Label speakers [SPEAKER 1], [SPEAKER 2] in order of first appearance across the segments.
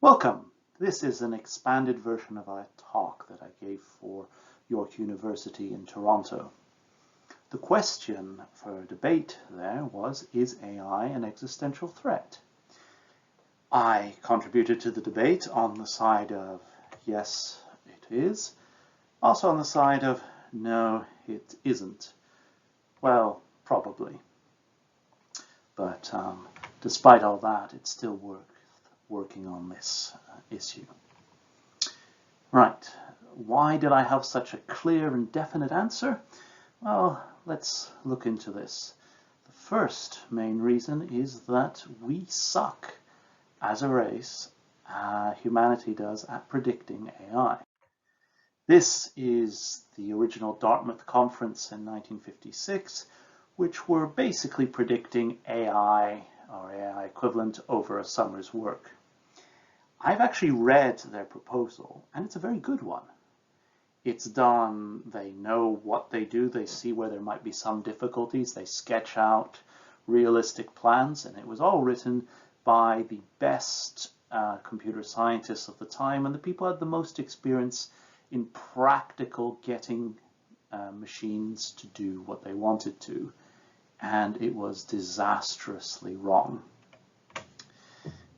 [SPEAKER 1] Welcome. This is an expanded version of a talk that I gave for York University in Toronto. The question for debate there was, is AI an existential threat? I contributed to the debate on the side of yes, it is. Also on the side of no, it isn't. Well, probably. But despite all that, it's still working on this issue. Right, why did I have such a clear and definite answer? Well, let's look into this. The first main reason is that we suck as a race, humanity does, at predicting AI. This is the original Dartmouth conference in 1956, which were basically predicting AI or AI equivalent over a summer's work. I've actually read their proposal, and it's a very good one. It's done, they know what they do, they see where there might be some difficulties, they sketch out realistic plans, and it was all written by the best computer scientists of the time and the people who had the most experience in practical getting machines to do what they wanted to. And it was disastrously wrong.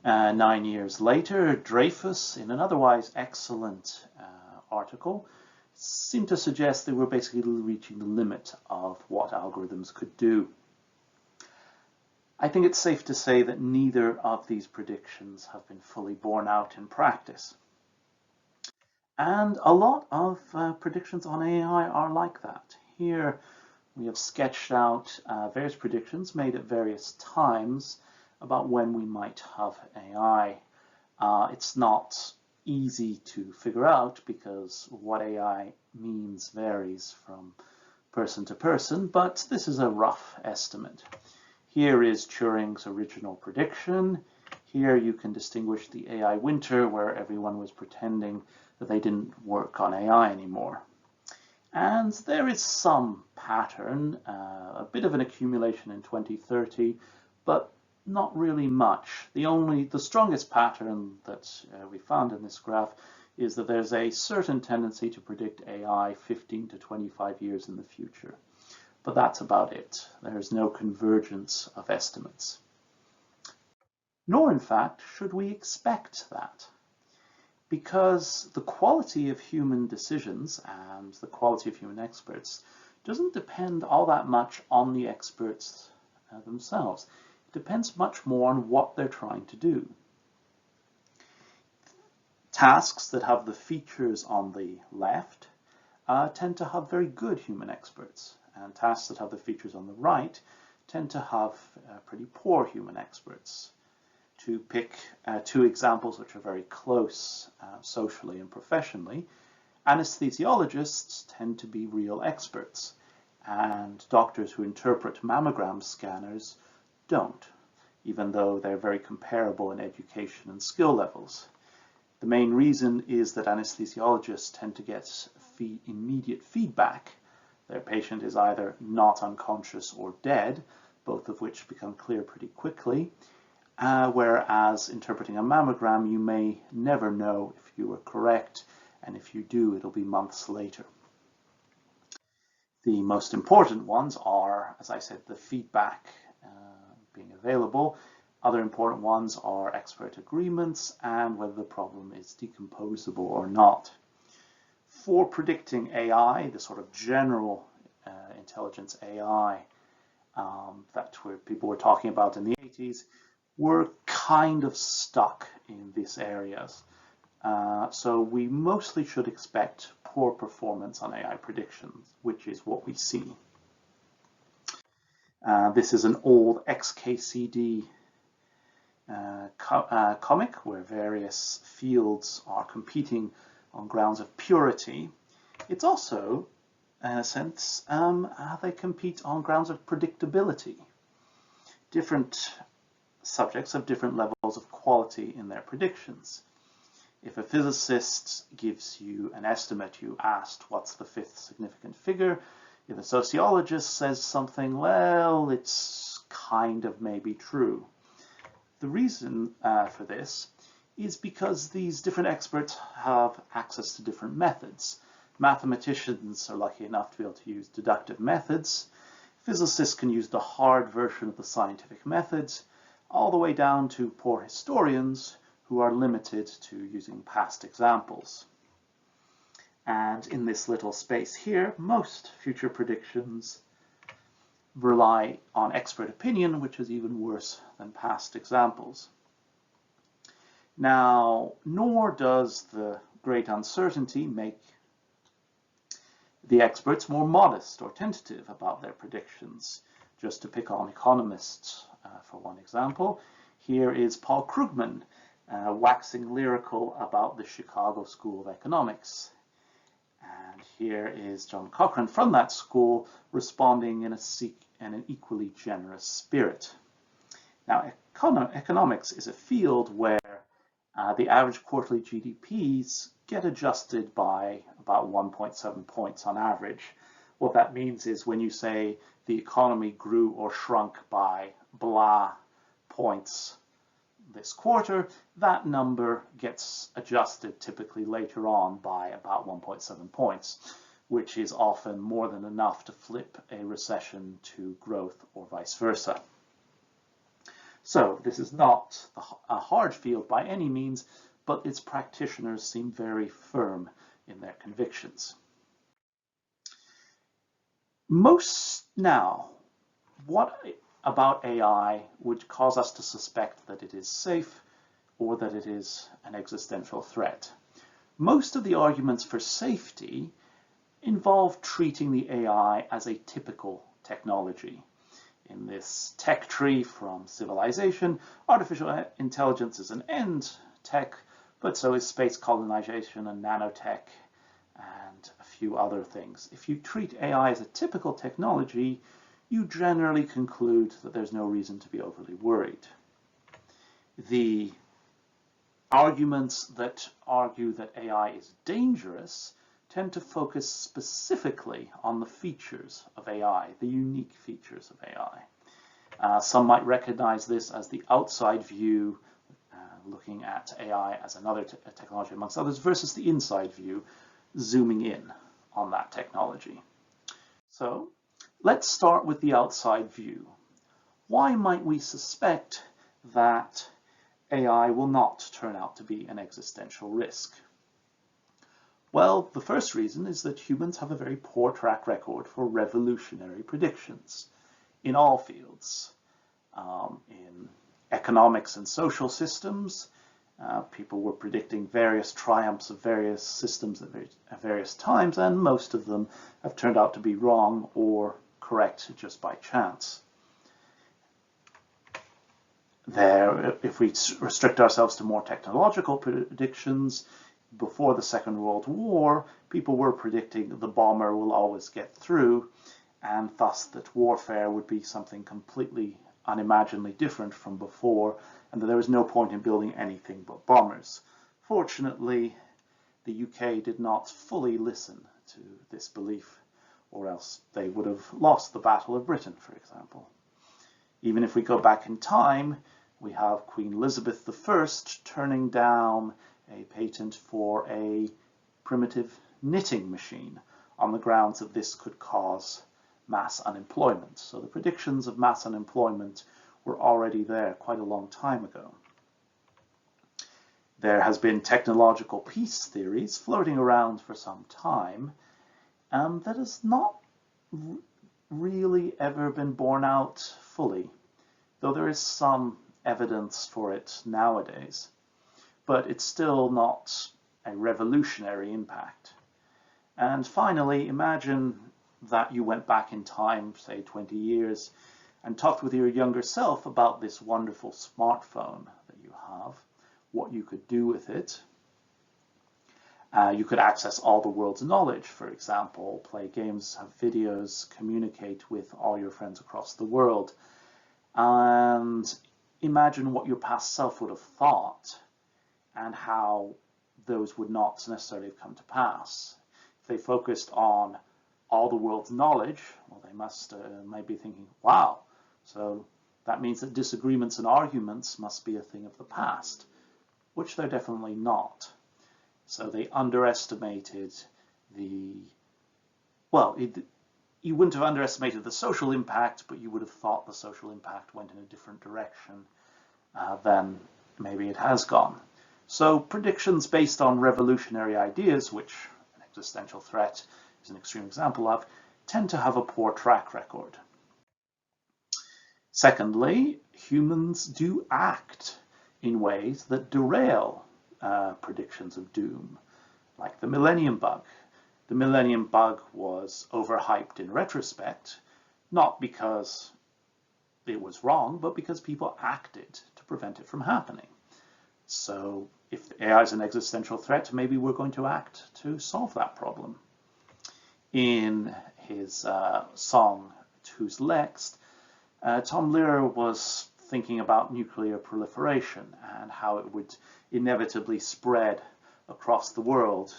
[SPEAKER 1] 9 years later, Dreyfus, in an otherwise excellent article, seemed to suggest they were basically reaching the limit of what algorithms could do. I think it's safe to say that neither of these predictions have been fully borne out in practice. And a lot of predictions on AI are like that. Here we have sketched out various predictions made at various times about when we might have AI. It's not easy to figure out because what AI means varies from person to person, but this is a rough estimate. Here is Turing's original prediction. Here you can distinguish the AI winter, where everyone was pretending that they didn't work on AI anymore. And there is some pattern, a bit of an accumulation in 2030, but not really much. The strongest pattern that we found in this graph is that there's a certain tendency to predict AI 15 to 25 years in the future. But that's about it. There's no convergence of estimates. Nor, in fact, should we expect that. Because the quality of human decisions and the quality of human experts doesn't depend all that much on the experts themselves. It depends much more on what they're trying to do. Tasks that have the features on the left tend to have very good human experts, and tasks that have the features on the right tend to have pretty poor human experts. To pick two examples which are very close socially and professionally, anesthesiologists tend to be real experts, and doctors who interpret mammogram scanners don't, even though they're very comparable in education and skill levels. The main reason is that anesthesiologists tend to get immediate feedback. Their patient is either not unconscious or dead, both of which become clear pretty quickly. Whereas interpreting a mammogram, you may never know if you were correct, and if you do, it'll be months later. The most important ones are, as I said, the feedback being available. Other important ones are expert agreements and whether the problem is decomposable or not. For predicting AI, the sort of general intelligence AI that people were talking about in the 80s, we're kind of stuck in these areas. So we mostly should expect poor performance on AI predictions, which is what we see. This is an old XKCD comic where various fields are competing on grounds of purity. It's also, in a sense, how they compete on grounds of predictability. Different subjects have different levels of quality in their predictions. If a physicist gives you an estimate, you asked what's the fifth significant figure. If a sociologist says something, well, it's kind of maybe true. The reason for this is because these different experts have access to different methods. Mathematicians are lucky enough to be able to use deductive methods. Physicists can use the hard version of the scientific methods, all the way down to poor historians who are limited to using past examples. And in this little space here, most future predictions rely on expert opinion, which is even worse than past examples. Now, nor does the great uncertainty make the experts more modest or tentative about their predictions. Just to pick on economists for one example, here is Paul Krugman waxing lyrical about the Chicago School of Economics. And here is John Cochrane from that school responding in an equally generous spirit. Now, economics is a field where the average quarterly GDPs get adjusted by about 1.7 points on average. What that means is when you say the economy grew or shrunk by blah points this quarter, that number gets adjusted typically later on by about 1.7 points, which is often more than enough to flip a recession to growth or vice versa. So this is not a hard field by any means, but its practitioners seem very firm in their convictions. What about AI would cause us to suspect that it is safe or that it is an existential threat? Most of the arguments for safety involve treating the AI as a typical technology. In this tech tree from civilization, artificial intelligence is an end tech, but so is space colonization and nanotech and a few other things. If you treat AI as a typical technology, you generally conclude that there's no reason to be overly worried. The arguments that argue that AI is dangerous tend to focus specifically on the features of AI, the unique features of AI. Some might recognize this as the outside view, looking at AI as another technology amongst others, versus the inside view, zooming in on that technology. So let's start with the outside view. Why might we suspect that AI will not turn out to be an existential risk? Well, the first reason is that humans have a very poor track record for revolutionary predictions in all fields. In economics and social systems, people were predicting various triumphs of various systems at various times, and most of them have turned out to be wrong or correct just by chance. If we restrict ourselves to more technological predictions, before the Second World War, people were predicting the bomber will always get through, and thus that warfare would be something completely unimaginably different from before, and that there was no point in building anything but bombers. Fortunately, the UK did not fully listen to this belief, or else they would have lost the Battle of Britain, for example. Even if we go back in time, we have Queen Elizabeth I turning down a patent for a primitive knitting machine on the grounds that this could cause mass unemployment. So the predictions of mass unemployment were already there quite a long time ago. There has been technological peace theories floating around for some time, that has not really ever been borne out fully, though there is some evidence for it nowadays. But it's still not a revolutionary impact. And finally, imagine that you went back in time, say 20 years, and talked with your younger self about this wonderful smartphone that you have, what you could do with it. You could access all the world's knowledge, for example, play games, have videos, communicate with all your friends across the world. And imagine what your past self would have thought and how those would not necessarily have come to pass. If they focused on all the world's knowledge, well, they might be thinking, wow, so that means that disagreements and arguments must be a thing of the past. which they're definitely not. So they underestimated you wouldn't have underestimated the social impact, but you would have thought the social impact went in a different direction than maybe it has gone. So predictions based on revolutionary ideas, which an existential threat is an extreme example of, tend to have a poor track record. Secondly, humans do act in ways that derail predictions of doom, like the millennium bug. The millennium bug was overhyped in retrospect, not because it was wrong, but because people acted to prevent it from happening. So if AI is an existential threat, maybe we're going to act to solve that problem. In his song, Who's Next, Tom Lehrer was thinking about nuclear proliferation and how it would inevitably spread across the world,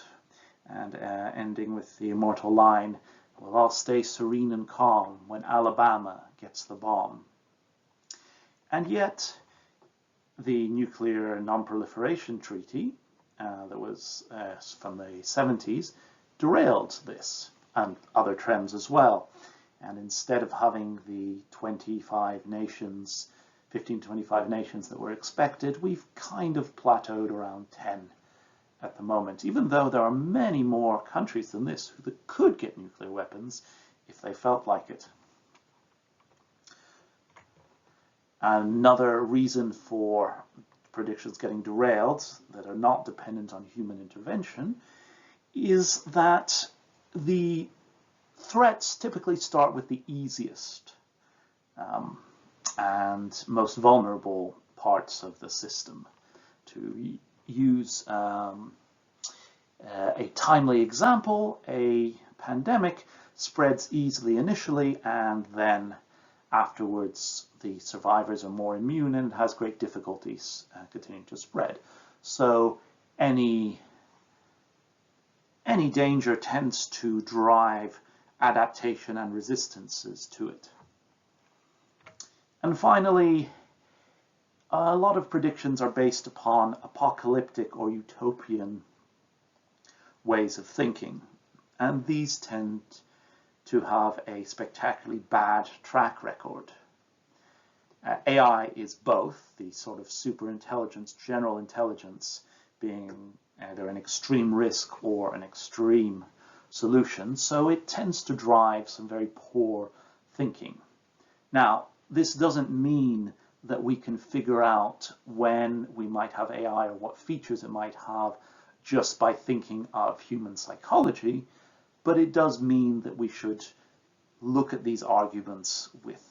[SPEAKER 1] and ending with the immortal line, "Well, I'll stay serene and calm when Alabama gets the bomb." And yet, the Nuclear Non-Proliferation Treaty that was from the 70s derailed this and other trends as well. And instead of having the 25 nations, 15 to 25 nations that were expected, we've kind of plateaued around 10 at the moment, even though there are many more countries than this that could get nuclear weapons if they felt like it. Another reason for predictions getting derailed that are not dependent on human intervention is that the threats typically start with the easiest and most vulnerable parts of the system. To use a timely example, a pandemic spreads easily initially, and then afterwards the survivors are more immune and has great difficulties continuing to spread. So any danger tends to drive adaptation and resistances to it. And finally, a lot of predictions are based upon apocalyptic or utopian ways of thinking, and these tend to have a spectacularly bad track record. AI is both the sort of superintelligence, general intelligence, being either an extreme risk or an extreme solution, so it tends to drive some very poor thinking. Now, this doesn't mean that we can figure out when we might have AI or what features it might have just by thinking of human psychology, but it does mean that we should look at these arguments with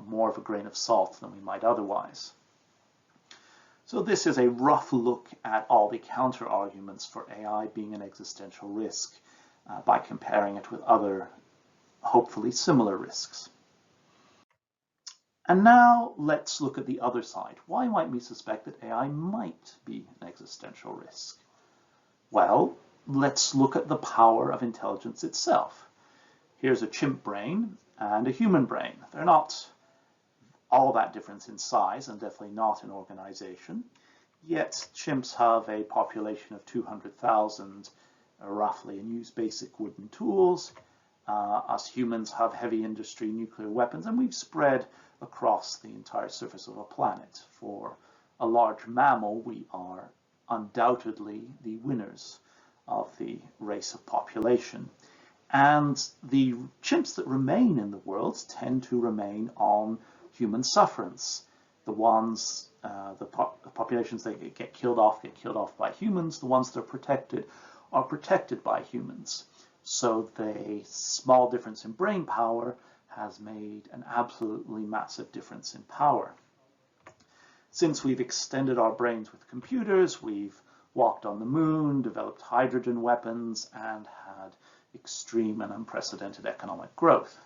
[SPEAKER 1] more of a grain of salt than we might otherwise. So this is a rough look at all the counter-arguments for AI being an existential risk by comparing it with other, hopefully similar risks. And now let's look at the other side. Why might we suspect that AI might be an existential risk? Well, let's look at the power of intelligence itself. Here's a chimp brain and a human brain. They're not all that different in size and definitely not in organization. Yet chimps have a population of 200,000 roughly and use basic wooden tools. Us humans have heavy industry nuclear weapons, and we've spread across the entire surface of a planet. For a large mammal, we are undoubtedly the winners of the race of population. And the chimps that remain in the world tend to remain on human sufferance. The ones, the populations that get killed off by humans. The ones that are protected by humans. So the small difference in brain power has made an absolutely massive difference in power. Since we've extended our brains with computers, we've walked on the moon, developed hydrogen weapons, and had extreme and unprecedented economic growth.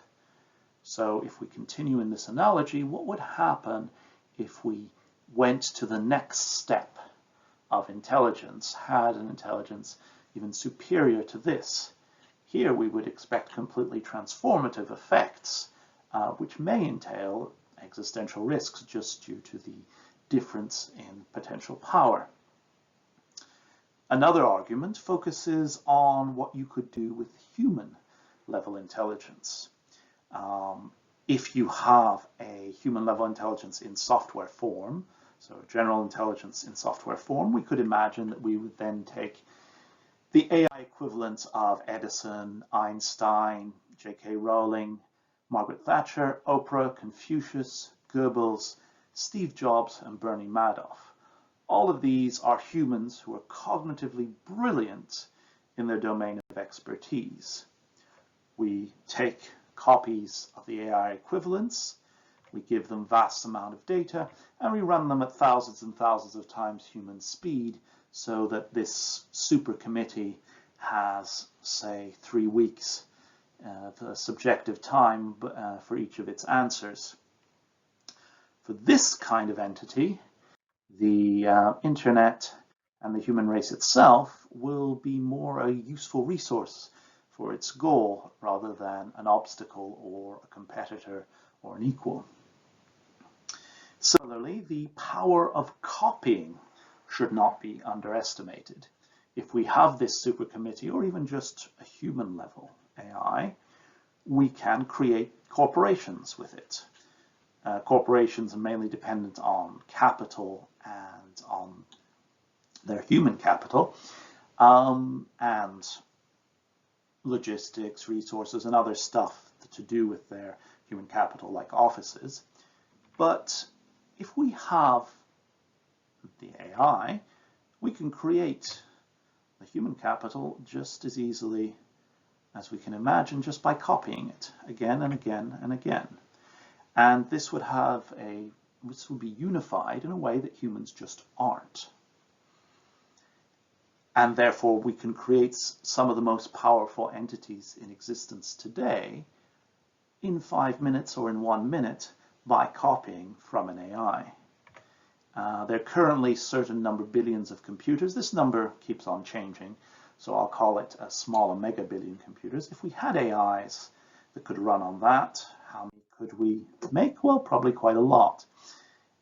[SPEAKER 1] So if we continue in this analogy, what would happen if we went to the next step of intelligence, had an intelligence even superior to this? Here we would expect completely transformative effects, which may entail existential risks just due to the difference in potential power. Another argument focuses on what you could do with human-level intelligence. If you have a human-level intelligence in software form, so general intelligence in software form, we could imagine that we would then take the AI equivalents of Edison, Einstein, J.K. Rowling, Margaret Thatcher, Oprah, Confucius, Goebbels, Steve Jobs, and Bernie Madoff. All of these are humans who are cognitively brilliant in their domain of expertise. We take copies of the AI equivalents, we give them vast amount of data, and we run them at thousands and thousands of times human speed so that this super committee has, say, 3 weeks of subjective time for each of its answers. For this kind of entity, the internet and the human race itself will be more a useful resource for its goal rather than an obstacle or a competitor or an equal. Similarly, the power of copying should not be underestimated. If we have this supercommittee or even just a human level AI, we can create corporations with it. Corporations are mainly dependent on capital and on their human capital, and logistics, resources, and other stuff to do with their human capital, like offices. But if we have the AI, we can create the human capital just as easily as we can imagine just by copying it again and again and again. And this would be unified in a way that humans just aren't. And therefore we can create some of the most powerful entities in existence today in 5 minutes or in 1 minute by copying from an AI. There are currently a certain number of billions of computers. This number keeps on changing, so I'll call it a smaller megabillion computers. If we had AIs that could run on that, how many could we make? Well, probably quite a lot.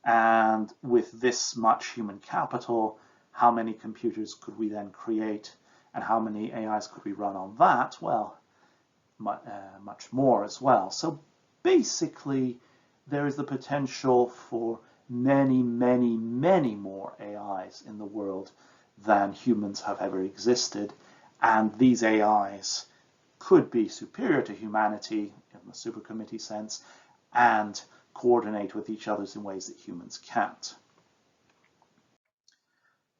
[SPEAKER 1] And with this much human capital, how many computers could we then create, and how many AIs could we run on that? Well, much more as well. So basically, there is the potential for many, many, many more AIs in the world than humans have ever existed. And these AIs could be superior to humanity in the supercommittee sense and coordinate with each other in ways that humans can't.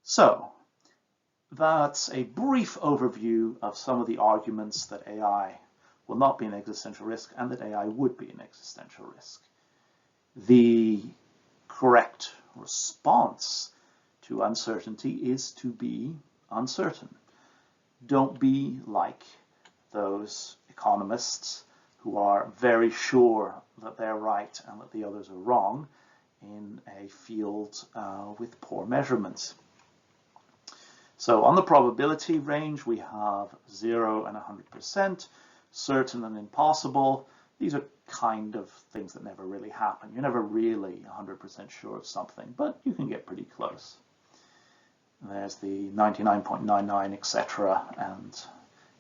[SPEAKER 1] So that's a brief overview of some of the arguments that AI will not be an existential risk and that AI would be an existential risk. The correct response to uncertainty is to be uncertain. Don't be like those economists who are very sure that they're right and that the others are wrong in a field with poor measurements. So on the probability range, we have 0 and 100%, certain and impossible. These are kind of things that never really happen. You're never really 100% sure of something, but you can get pretty close. There's the 99.99, etc., and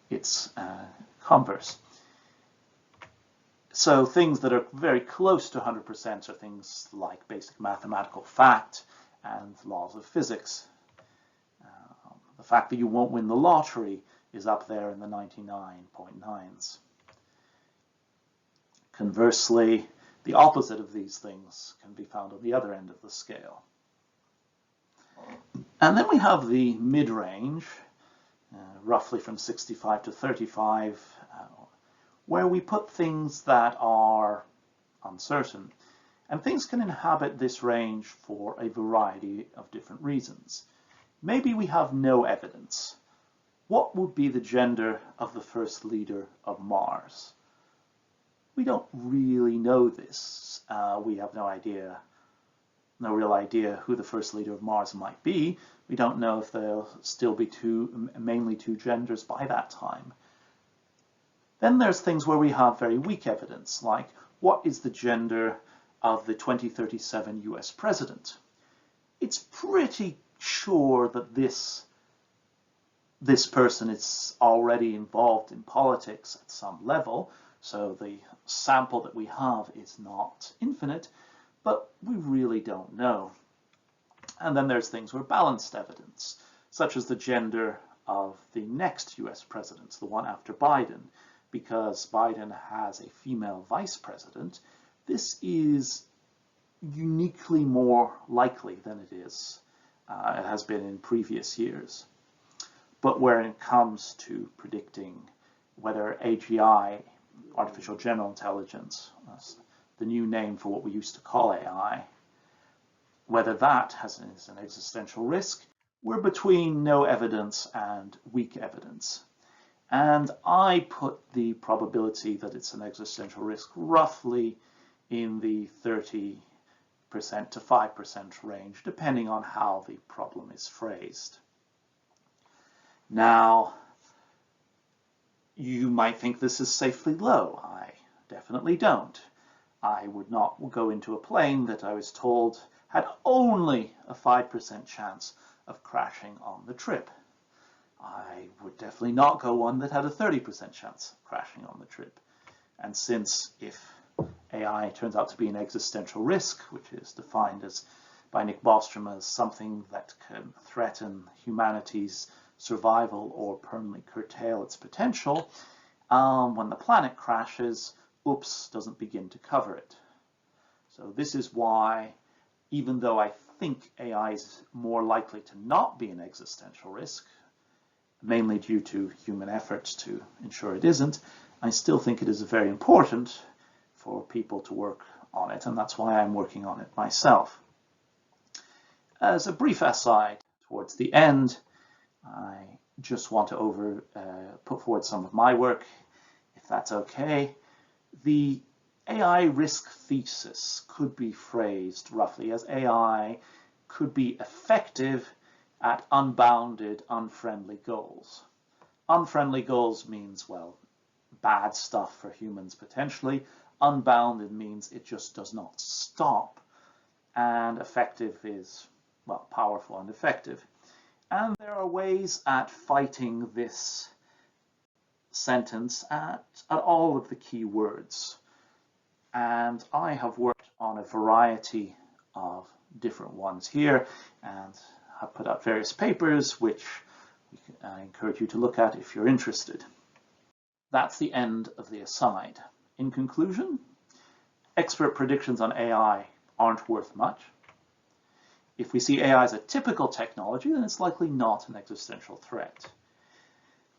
[SPEAKER 1] its converse. So things that are very close to 100% are things like basic mathematical fact and laws of physics. The fact that you won't win the lottery is up there in the 99.9s. Conversely, the opposite of these things can be found on the other end of the scale. And then we have the mid-range, roughly from 65 to 35, where we put things that are uncertain. And things can inhabit this range for a variety of different reasons. Maybe we have no evidence. What would be the gender of the first leader of Mars? We don't really know this. We have no real idea who the first leader of Mars might be. We don't know if there'll still be mainly two genders by that time. Then there's things where we have very weak evidence, like what is the gender of the 2037 US president? It's pretty sure that this this person is already involved in politics at some level, so the sample that we have is not infinite, but we really don't know. And then there's things where balanced evidence, such as the gender of the next US president, the one after Biden. Because Biden has a female vice president, this is uniquely more likely than it has been in previous years. But when it comes to predicting whether AGI, artificial general intelligence, the new name for what we used to call AI, whether that is an existential risk, we're between no evidence and weak evidence. And I put the probability that it's an existential risk roughly in the 30% to 5% range, depending on how the problem is phrased. Now, you might think this is safely low. I definitely don't. I would not go into a plane that I was told had only a 5% chance of crashing on the trip. I would definitely not go one that had a 30% chance of crashing on the trip. And since if AI turns out to be an existential risk, which is defined by Nick Bostrom as something that can threaten humanity's survival or permanently curtail its potential, when the planet crashes, oops doesn't begin to cover it. So this is why, even though I think AI is more likely to not be an existential risk, mainly due to human efforts to ensure it isn't, I still think it is very important for people to work on it, and that's why I'm working on it myself. As a brief aside towards the end, I just want to put forward some of my work, if that's okay. The AI risk thesis could be phrased roughly as AI could be effective at unbounded, unfriendly goals. Unfriendly goals means, well, bad stuff for humans potentially. Unbounded means it just does not stop. And effective is, well, powerful and effective. And there are ways at fighting this sentence at all of the key words. And I have worked on a variety of different ones here, and have put out various papers, which I encourage you to look at if you're interested. That's the end of the aside. In conclusion, expert predictions on AI aren't worth much. If we see AI as a typical technology, then it's likely not an existential threat.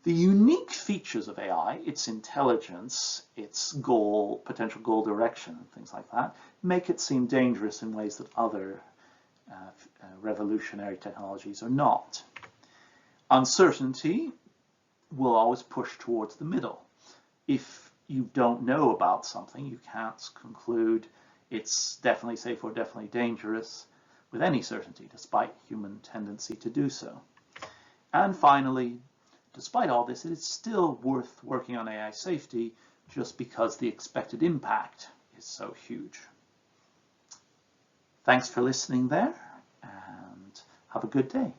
[SPEAKER 1] The unique features of AI, its intelligence, its potential goal direction, and things like that, make it seem dangerous in ways that other revolutionary technologies are not. Uncertainty will always push towards the middle. If you don't know about something, you can't conclude it's definitely safe or definitely dangerous with any certainty, despite human tendency to do so. And finally, despite all this, it is still worth working on AI safety just because the expected impact is so huge. Thanks for listening there, and have a good day.